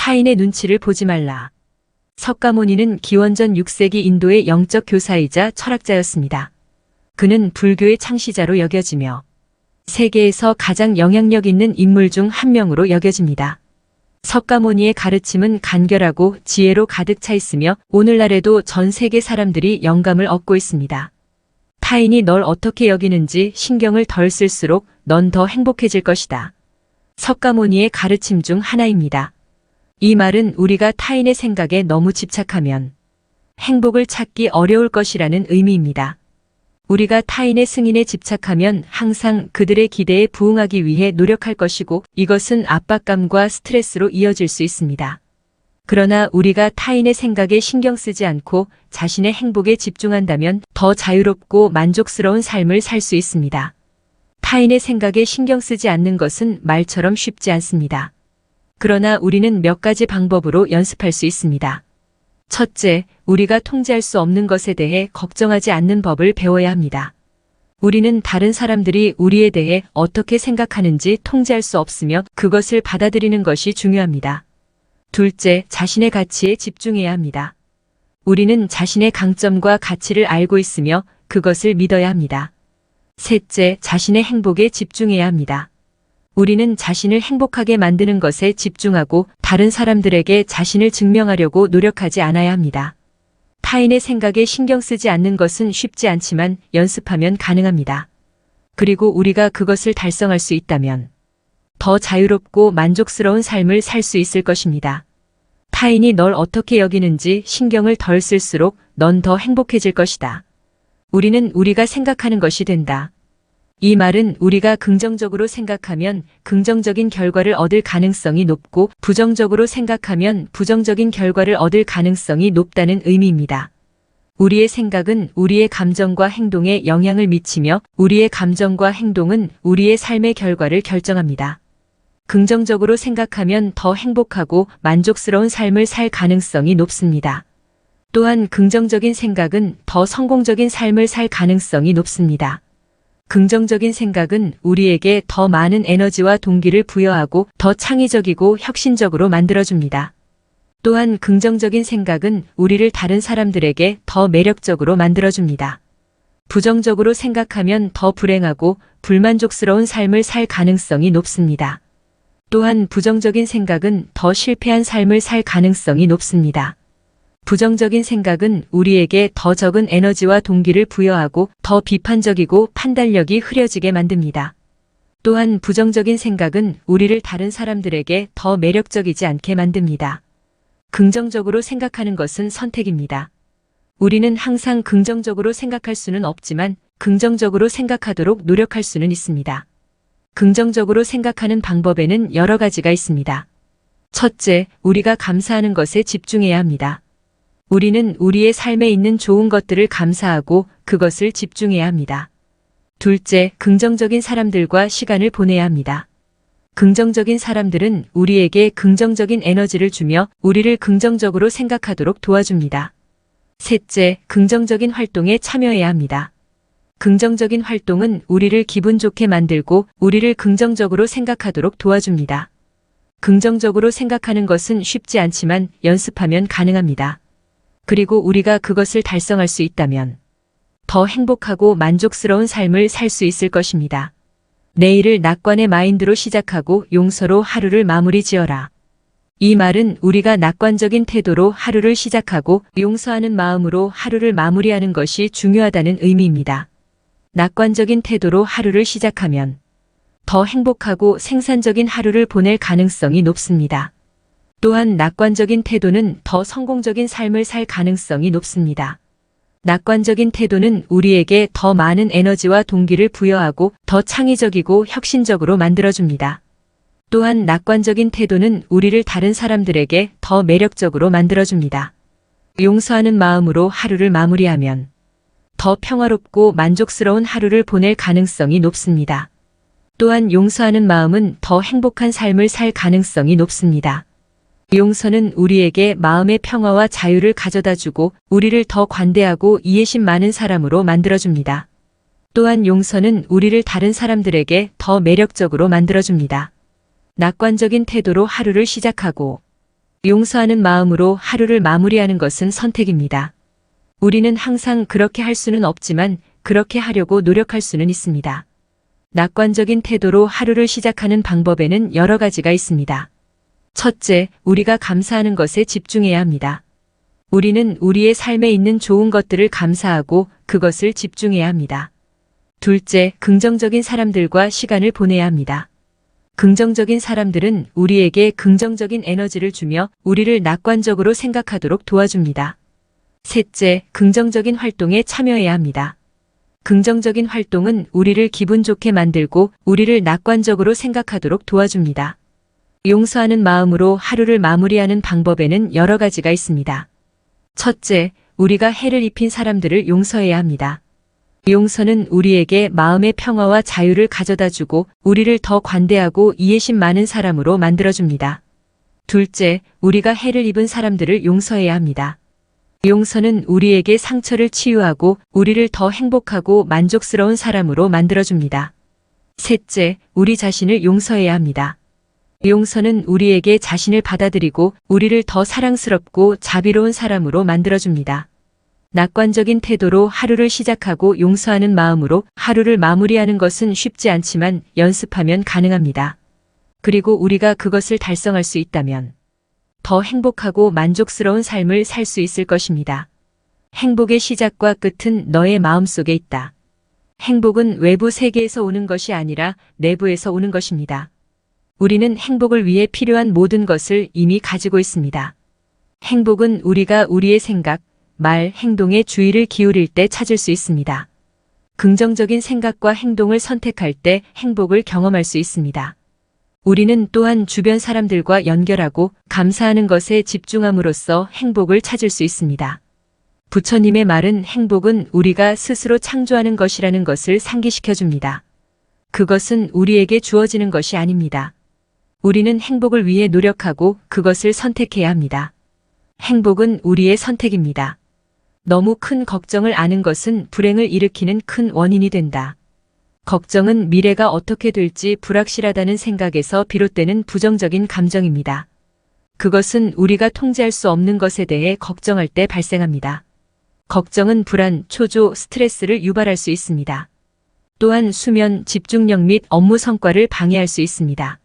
타인의 눈치를 보지 말라. 석가모니는 기원전 6세기 인도의 영적 교사이자 철학자였습니다. 그는 불교의 창시자로 여겨지며 세계에서 가장 영향력 있는 인물 중 한 명으로 여겨집니다. 석가모니의 가르침은 간결하고 지혜로 가득 차 있으며 오늘날에도 전 세계 사람들이 영감을 얻고 있습니다. 타인이 널 어떻게 여기는지 신경을 덜 쓸수록 넌 더 행복해질 것이다. 석가모니의 가르침 중 하나입니다. 이 말은 우리가 타인의 생각에 너무 집착하면 행복을 찾기 어려울 것이라는 의미입니다. 우리가 타인의 승인에 집착하면 항상 그들의 기대에 부응하기 위해 노력할 것이고 이것은 압박감과 스트레스로 이어질 수 있습니다. 그러나 우리가 타인의 생각에 신경 쓰지 않고 자신의 행복에 집중한다면 더 자유롭고 만족스러운 삶을 살 수 있습니다. 타인의 생각에 신경 쓰지 않는 것은 말처럼 쉽지 않습니다. 그러나 우리는 몇 가지 방법으로 연습할 수 있습니다. 첫째, 우리가 통제할 수 없는 것에 대해 걱정하지 않는 법을 배워야 합니다. 우리는 다른 사람들이 우리에 대해 어떻게 생각하는지 통제할 수 없으며 그것을 받아들이는 것이 중요합니다. 둘째, 자신의 가치에 집중해야 합니다. 우리는 자신의 강점과 가치를 알고 있으며 그것을 믿어야 합니다. 셋째, 자신의 행복에 집중해야 합니다. 우리는 자신을 행복하게 만드는 것에 집중하고 다른 사람들에게 자신을 증명하려고 노력하지 않아야 합니다. 타인의 생각에 신경 쓰지 않는 것은 쉽지 않지만 연습하면 가능합니다. 그리고 우리가 그것을 달성할 수 있다면 더 자유롭고 만족스러운 삶을 살 수 있을 것입니다. 타인이 널 어떻게 여기는지 신경을 덜 쓸수록 넌 더 행복해질 것이다. 우리는 우리가 생각하는 것이 된다. 이 말은 우리가 긍정적으로 생각하면 긍정적인 결과를 얻을 가능성이 높고 부정적으로 생각하면 부정적인 결과를 얻을 가능성이 높다는 의미입니다. 우리의 생각은 우리의 감정과 행동에 영향을 미치며 우리의 감정과 행동은 우리의 삶의 결과를 결정합니다. 긍정적으로 생각하면 더 행복하고 만족스러운 삶을 살 가능성이 높습니다. 또한 긍정적인 생각은 더 성공적인 삶을 살 가능성이 높습니다. 긍정적인 생각은 우리에게 더 많은 에너지와 동기를 부여하고 더 창의적이고 혁신적으로 만들어줍니다. 또한 긍정적인 생각은 우리를 다른 사람들에게 더 매력적으로 만들어줍니다. 부정적으로 생각하면 더 불행하고 불만족스러운 삶을 살 가능성이 높습니다. 또한 부정적인 생각은 더 실패한 삶을 살 가능성이 높습니다. 부정적인 생각은 우리에게 더 적은 에너지와 동기를 부여하고 더 비판적이고 판단력이 흐려지게 만듭니다. 또한 부정적인 생각은 우리를 다른 사람들에게 더 매력적이지 않게 만듭니다. 긍정적으로 생각하는 것은 선택입니다. 우리는 항상 긍정적으로 생각할 수는 없지만 긍정적으로 생각하도록 노력할 수는 있습니다. 긍정적으로 생각하는 방법에는 여러 가지가 있습니다. 첫째, 우리가 감사하는 것에 집중해야 합니다. 우리는 우리의 삶에 있는 좋은 것들을 감사하고 그것을 집중해야 합니다. 둘째, 긍정적인 사람들과 시간을 보내야 합니다. 긍정적인 사람들은 우리에게 긍정적인 에너지를 주며 우리를 긍정적으로 생각하도록 도와줍니다. 셋째, 긍정적인 활동에 참여해야 합니다. 긍정적인 활동은 우리를 기분 좋게 만들고 우리를 긍정적으로 생각하도록 도와줍니다. 긍정적으로 생각하는 것은 쉽지 않지만 연습하면 가능합니다. 그리고 우리가 그것을 달성할 수 있다면 더 행복하고 만족스러운 삶을 살 수 있을 것입니다. 내일을 낙관의 마인드로 시작하고 용서로 하루를 마무리 지어라. 이 말은 우리가 낙관적인 태도로 하루를 시작하고 용서하는 마음으로 하루를 마무리하는 것이 중요하다는 의미입니다. 낙관적인 태도로 하루를 시작하면 더 행복하고 생산적인 하루를 보낼 가능성이 높습니다. 또한 낙관적인 태도는 더 성공적인 삶을 살 가능성이 높습니다. 낙관적인 태도는 우리에게 더 많은 에너지와 동기를 부여하고 더 창의적이고 혁신적으로 만들어줍니다. 또한 낙관적인 태도는 우리를 다른 사람들에게 더 매력적으로 만들어줍니다. 용서하는 마음으로 하루를 마무리하면 더 평화롭고 만족스러운 하루를 보낼 가능성이 높습니다. 또한 용서하는 마음은 더 행복한 삶을 살 가능성이 높습니다. 용서는 우리에게 마음의 평화와 자유를 가져다주고 우리를 더 관대하고 이해심 많은 사람으로 만들어줍니다. 또한 용서는 우리를 다른 사람들에게 더 매력적으로 만들어줍니다. 낙관적인 태도로 하루를 시작하고 용서하는 마음으로 하루를 마무리하는 것은 선택입니다. 우리는 항상 그렇게 할 수는 없지만 그렇게 하려고 노력할 수는 있습니다. 낙관적인 태도로 하루를 시작하는 방법에는 여러 가지가 있습니다. 첫째, 우리가 감사하는 것에 집중해야 합니다. 우리는 우리의 삶에 있는 좋은 것들을 감사하고 그것을 집중해야 합니다. 둘째, 긍정적인 사람들과 시간을 보내야 합니다. 긍정적인 사람들은 우리에게 긍정적인 에너지를 주며 우리를 낙관적으로 생각하도록 도와줍니다. 셋째, 긍정적인 활동에 참여해야 합니다. 긍정적인 활동은 우리를 기분 좋게 만들고 우리를 낙관적으로 생각하도록 도와줍니다. 용서하는 마음으로 하루를 마무리하는 방법에는 여러 가지가 있습니다. 첫째, 우리가 해를 입힌 사람들을 용서해야 합니다. 용서는 우리에게 마음의 평화와 자유를 가져다 주고 우리를 더 관대하고 이해심 많은 사람으로 만들어줍니다. 둘째, 우리가 해를 입은 사람들을 용서해야 합니다. 용서는 우리에게 상처를 치유하고 우리를 더 행복하고 만족스러운 사람으로 만들어줍니다. 셋째, 우리 자신을 용서해야 합니다. 용서는 우리에게 자신을 받아들이고 우리를 더 사랑스럽고 자비로운 사람으로 만들어줍니다. 낙관적인 태도로 하루를 시작하고 용서하는 마음으로 하루를 마무리하는 것은 쉽지 않지만 연습하면 가능합니다. 그리고 우리가 그것을 달성할 수 있다면 더 행복하고 만족스러운 삶을 살 수 있을 것입니다. 행복의 시작과 끝은 너의 마음속에 있다. 행복은 외부 세계에서 오는 것이 아니라 내부에서 오는 것입니다. 우리는 행복을 위해 필요한 모든 것을 이미 가지고 있습니다. 행복은 우리가 우리의 생각, 말, 행동에 주의를 기울일 때 찾을 수 있습니다. 긍정적인 생각과 행동을 선택할 때 행복을 경험할 수 있습니다. 우리는 또한 주변 사람들과 연결하고 감사하는 것에 집중함으로써 행복을 찾을 수 있습니다. 부처님의 말은 행복은 우리가 스스로 창조하는 것이라는 것을 상기시켜 줍니다. 그것은 우리에게 주어지는 것이 아닙니다. 우리는 행복을 위해 노력하고 그것을 선택해야 합니다. 행복은 우리의 선택입니다. 너무 큰 걱정을 아는 것은 불행을 일으키는 큰 원인이 된다. 걱정은 미래가 어떻게 될지 불확실하다는 생각에서 비롯되는 부정적인 감정입니다. 그것은 우리가 통제할 수 없는 것에 대해 걱정할 때 발생합니다. 걱정은 불안, 초조, 스트레스를 유발할 수 있습니다. 또한 수면, 집중력 및 업무 성과를 방해할 수 있습니다.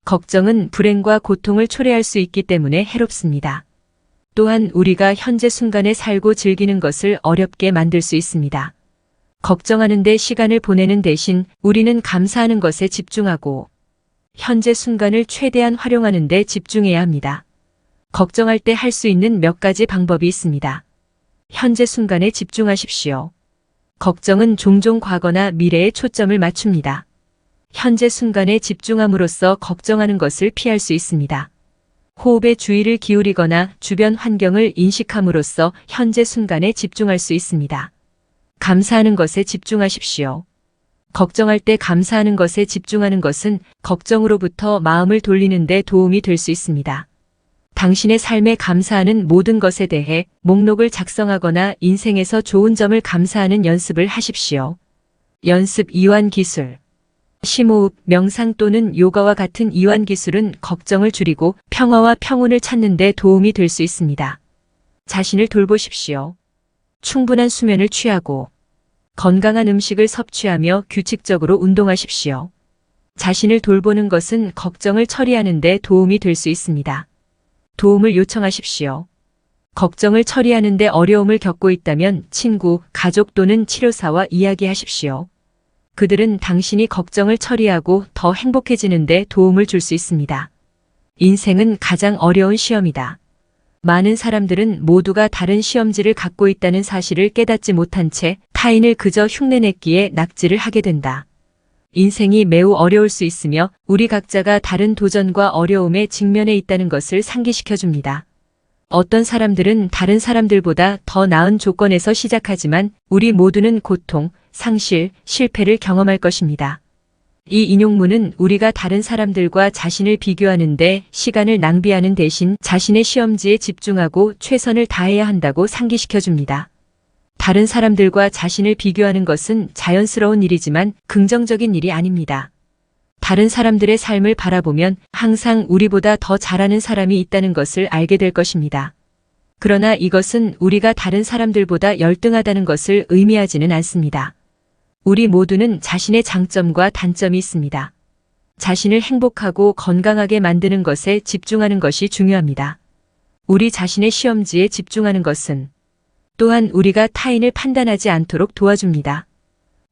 걱정은 불행과 고통을 초래할 수 있기 때문에 해롭습니다. 또한 우리가 현재 순간에 살고 즐기는 것을 어렵게 만들 수 있습니다. 걱정하는 데 시간을 보내는 대신 우리는 감사하는 것에 집중하고 현재 순간을 최대한 활용하는 데 집중해야 합니다. 걱정할 때 할 수 있는 몇 가지 방법이 있습니다. 현재 순간에 집중하십시오. 걱정은 종종 과거나 미래에 초점을 맞춥니다. 현재 순간에 집중함으로써 걱정하는 것을 피할 수 있습니다. 호흡에 주의를 기울이거나 주변 환경을 인식함으로써 현재 순간에 집중할 수 있습니다. 감사하는 것에 집중하십시오. 걱정할 때 감사하는 것에 집중하는 것은 걱정으로부터 마음을 돌리는 데 도움이 될 수 있습니다. 당신의 삶에 감사하는 모든 것에 대해 목록을 작성하거나 인생에서 좋은 점을 감사하는 연습을 하십시오. 연습 이완 기술. 심호흡, 명상 또는 요가와 같은 이완 기술은 걱정을 줄이고 평화와 평온을 찾는 데 도움이 될 수 있습니다. 자신을 돌보십시오. 충분한 수면을 취하고 건강한 음식을 섭취하며 규칙적으로 운동하십시오. 자신을 돌보는 것은 걱정을 처리하는 데 도움이 될 수 있습니다. 도움을 요청하십시오. 걱정을 처리하는 데 어려움을 겪고 있다면 친구, 가족 또는 치료사와 이야기하십시오. 그들은 당신이 걱정을 처리하고 더 행복해지는 데 도움을 줄 수 있습니다. 인생은 가장 어려운 시험이다. 많은 사람들은 모두가 다른 시험지를 갖고 있다는 사실을 깨닫지 못한 채 타인을 그저 흉내냈기에 낙지를 하게 된다. 인생이 매우 어려울 수 있으며 우리 각자가 다른 도전과 어려움에 직면해 있다는 것을 상기시켜 줍니다. 어떤 사람들은 다른 사람들보다 더 나은 조건에서 시작하지만 우리 모두는 고통, 상실, 실패를 경험할 것입니다. 이 인용문은 우리가 다른 사람들과 자신을 비교하는데 시간을 낭비하는 대신 자신의 시험지에 집중하고 최선을 다해야 한다고 상기시켜 줍니다. 다른 사람들과 자신을 비교하는 것은 자연스러운 일이지만 긍정적인 일이 아닙니다. 다른 사람들의 삶을 바라보면 항상 우리보다 더 잘하는 사람이 있다는 것을 알게 될 것입니다. 그러나 이것은 우리가 다른 사람들보다 열등하다는 것을 의미하지는 않습니다. 우리 모두는 자신의 장점과 단점이 있습니다. 자신을 행복하고 건강하게 만드는 것에 집중하는 것이 중요합니다. 우리 자신의 시험지에 집중하는 것은 또한 우리가 타인을 판단하지 않도록 도와줍니다.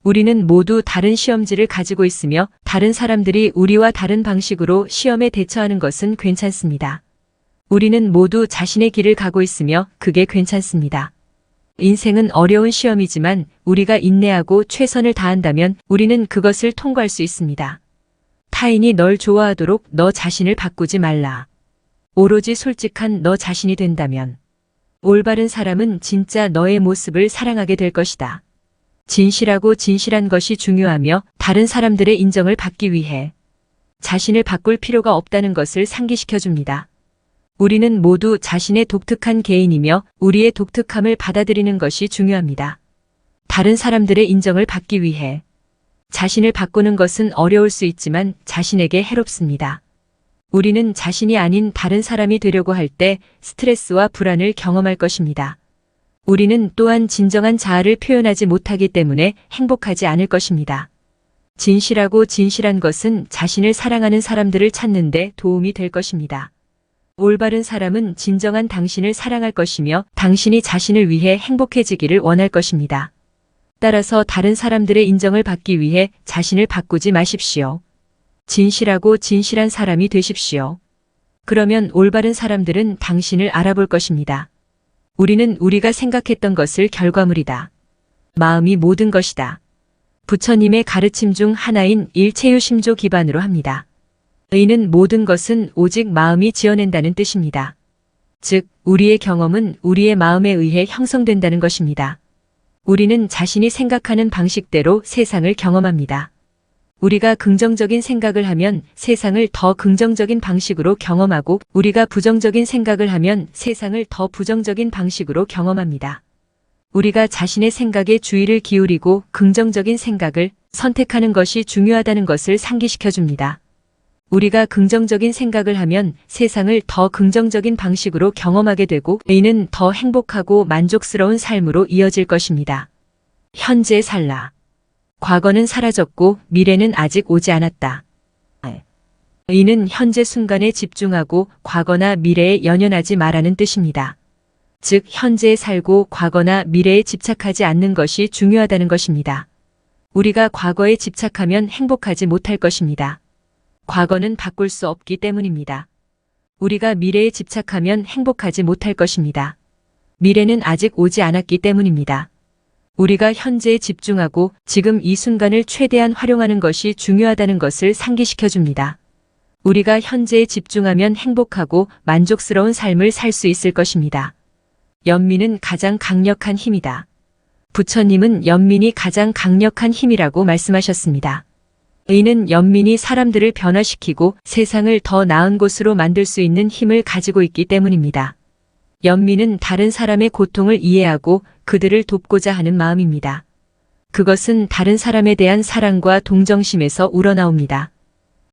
우리는 모두 다른 시험지를 가지고 있으며 다른 사람들이 우리와 다른 방식으로 시험에 대처하는 것은 괜찮습니다. 우리는 모두 자신의 길을 가고 있으며 그게 괜찮습니다. 인생은 어려운 시험이지만 우리가 인내하고 최선을 다한다면 우리는 그것을 통과할 수 있습니다. 타인이 널 좋아하도록 너 자신을 바꾸지 말라. 오로지 솔직한 너 자신이 된다면 올바른 사람은 진짜 너의 모습을 사랑하게 될 것이다. 진실하고 진실한 것이 중요하며 다른 사람들의 인정을 받기 위해 자신을 바꿀 필요가 없다는 것을 상기시켜 줍니다. 우리는 모두 자신의 독특한 개인이며 우리의 독특함을 받아들이는 것이 중요합니다. 다른 사람들의 인정을 받기 위해 자신을 바꾸는 것은 어려울 수 있지만 자신에게 해롭습니다. 우리는 자신이 아닌 다른 사람이 되려고 할 때 스트레스와 불안을 경험할 것입니다. 우리는 또한 진정한 자아를 표현하지 못하기 때문에 행복하지 않을 것입니다. 진실하고 진실한 것은 자신을 사랑하는 사람들을 찾는 데 도움이 될 것입니다. 올바른 사람은 진정한 당신을 사랑할 것이며 당신이 자신을 위해 행복해지기를 원할 것입니다. 따라서 다른 사람들의 인정을 받기 위해 자신을 바꾸지 마십시오. 진실하고 진실한 사람이 되십시오. 그러면 올바른 사람들은 당신을 알아볼 것입니다. 우리는 우리가 생각했던 것을 결과물이다. 마음이 모든 것이다. 부처님의 가르침 중 하나인 일체유심조 기반으로 합니다. 의는 모든 것은 오직 마음이 지어낸다는 뜻입니다. 즉, 우리의 경험은 우리의 마음에 의해 형성된다는 것입니다. 우리는 자신이 생각하는 방식대로 세상을 경험합니다. 우리가 긍정적인 생각을 하면 세상을 더 긍정적인 방식으로 경험하고 우리가 부정적인 생각을 하면 세상을 더 부정적인 방식으로 경험합니다. 우리가 자신의 생각에 주의를 기울이고 긍정적인 생각을 선택하는 것이 중요하다는 것을 상기시켜 줍니다. 우리가 긍정적인 생각을 하면 세상을 더 긍정적인 방식으로 경험하게 되고 이는 더 행복하고 만족스러운 삶으로 이어질 것입니다. 현재 살라. 과거는 사라졌고 미래는 아직 오지 않았다. 이는 현재 순간에 집중하고 과거나 미래에 연연하지 말라는 뜻입니다. 즉, 현재에 살고 과거나 미래에 집착하지 않는 것이 중요하다는 것입니다. 우리가 과거에 집착하면 행복하지 못할 것입니다. 과거는 바꿀 수 없기 때문입니다. 우리가 미래에 집착하면 행복하지 못할 것입니다. 미래는 아직 오지 않았기 때문입니다. 우리가 현재에 집중하고 지금 이 순간을 최대한 활용하는 것이 중요하다는 것을 상기시켜 줍니다. 우리가 현재에 집중하면 행복하고 만족스러운 삶을 살 수 있을 것입니다. 연민은 가장 강력한 힘이다. 부처님은 연민이 가장 강력한 힘이라고 말씀하셨습니다. 이는 연민이 사람들을 변화시키고 세상을 더 나은 곳으로 만들 수 있는 힘을 가지고 있기 때문입니다. 연민은 다른 사람의 고통을 이해하고 그들을 돕고자 하는 마음입니다. 그것은 다른 사람에 대한 사랑과 동정심에서 우러나옵니다.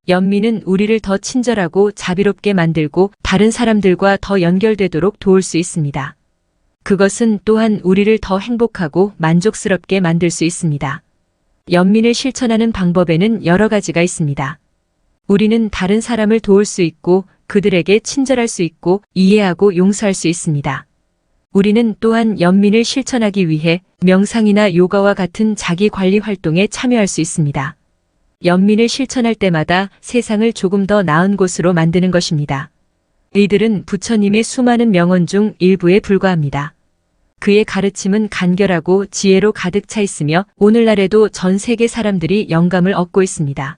연민은 우리를 더 친절하고 자비롭게 만들고 다른 사람들과 더 연결되도록 도울 수 있습니다. 그것은 또한 우리를 더 행복하고 만족스럽게 만들 수 있습니다. 연민을 실천하는 방법에는 여러 가지가 있습니다. 우리는 다른 사람을 도울 수 있고 그들에게 친절할 수 있고 이해하고 용서할 수 있습니다. 우리는 또한 연민을 실천하기 위해 명상이나 요가와 같은 자기 관리 활동에 참여할 수 있습니다. 연민을 실천할 때마다 세상을 조금 더 나은 곳으로 만드는 것입니다. 이들은 부처님의 수많은 명언 중 일부에 불과합니다. 그의 가르침은 간결하고 지혜로 가득 차 있으며 오늘날에도 전 세계 사람들이 영감을 얻고 있습니다.